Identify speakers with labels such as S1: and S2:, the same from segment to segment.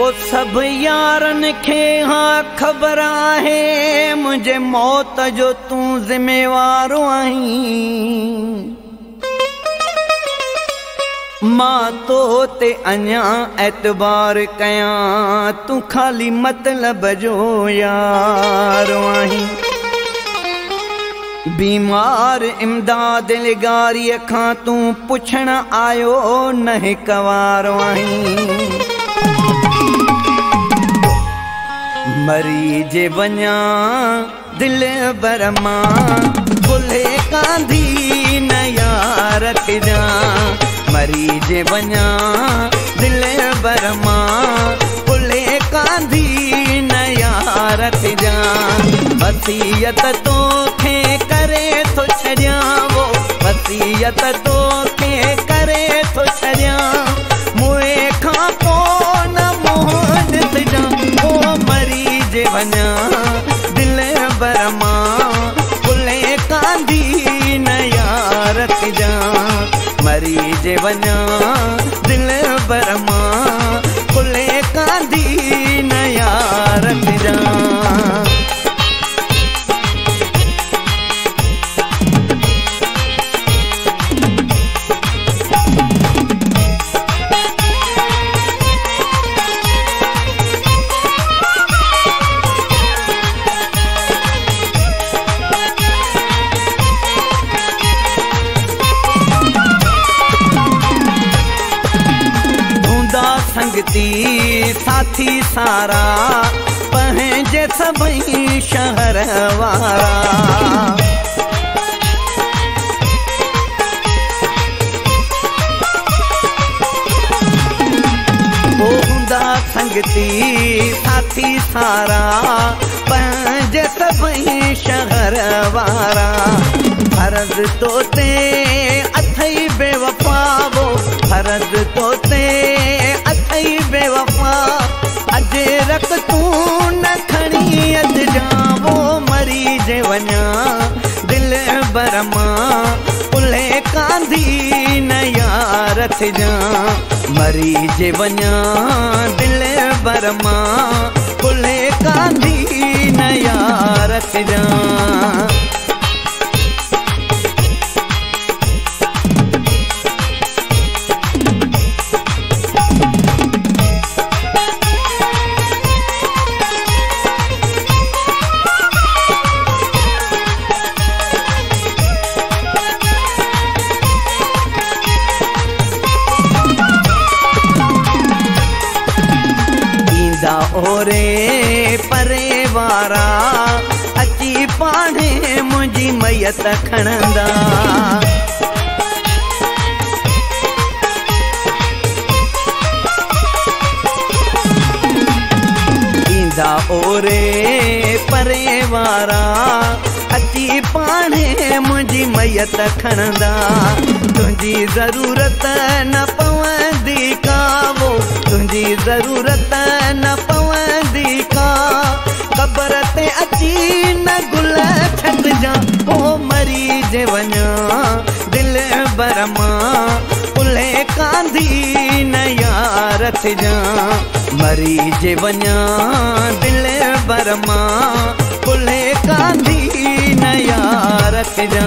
S1: ओ सब यारन खे हाँ ख़बर आहे मुझे मौत जो तू ज़िम्मेवार आहीं। मां तो ते अञा एतबार कयां तू खाली मतलब जो यार आहीं। बीमार इमदाद लिगारी खां तू पुछण आयो न कवार आहीं। मरी जे वञा दिल बरमा बुले कांधी न यार रखजा। मरी जे वञा दिल बरमा बुले कांधी न यार रखजा। वसीयत तोखे करे थो छॾियां वो वसीयत तोखे करे थो छॾियां। मुए खां पोइ न मुंहुं ॾिसजां। ओ मरी जे वञा दिल बरमा बुले कांधी न यार रखजा। मरी जे वञा दिल बरमा बुले कांधी न यार रखजा। संगती साथी सारा पंहिंजे सभई शहर वारा। हूंदा संगती साथी सारा पंहिंजे सभई शहर वारा। फर्ज तो ते अथई बेवफा वो फर्ज तो ते अथई बेवफा। अजे रख तू न खणी अचजा। वो मरी जे वञा दिल बरमा बुले कांधी न यार रखजा। मरी जे वञा दिल बरमा बुले कांधी न यार रखजा। ओरे परे वारा अची पाणे मुंहिंजी मैयत खणंदा। ईंदा ओरे परे वारा अची पाणे मुंहिंजी मैयत खणंदा। तुंहिंजी ज़रूरत न पवंदी का वो तुंहिंजी ज़रूरत न पवंदी का। क़बर ते अची न गुल छॾिजां। ओ मरी जे वञा दिल बरमा बुले कांधी न यार रखजा। मरी जे वञा दिल बरमा बुले कांधी न यार रखजा।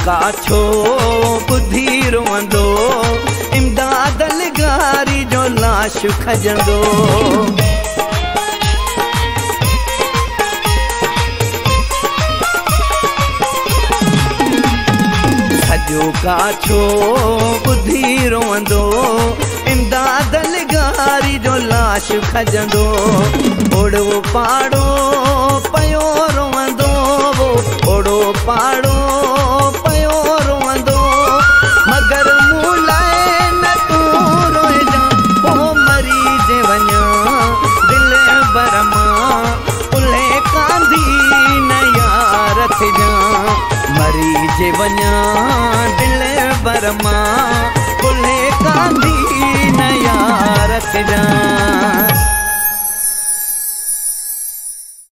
S1: काछो बुधी रोंदो इमदाद लिगारी जो लाश खजंदो। सजो काछो बुधी रोंदो इमदाद लिगारी जो लाश खजंदो। ओड़ो पाड़ो पयो रोंदो ओड़ो पाड़ो मगर मूलाए न तू रोएजा। ओ मरी जे वञा दिल बरमा बुले कांधी न यार ख़बर मां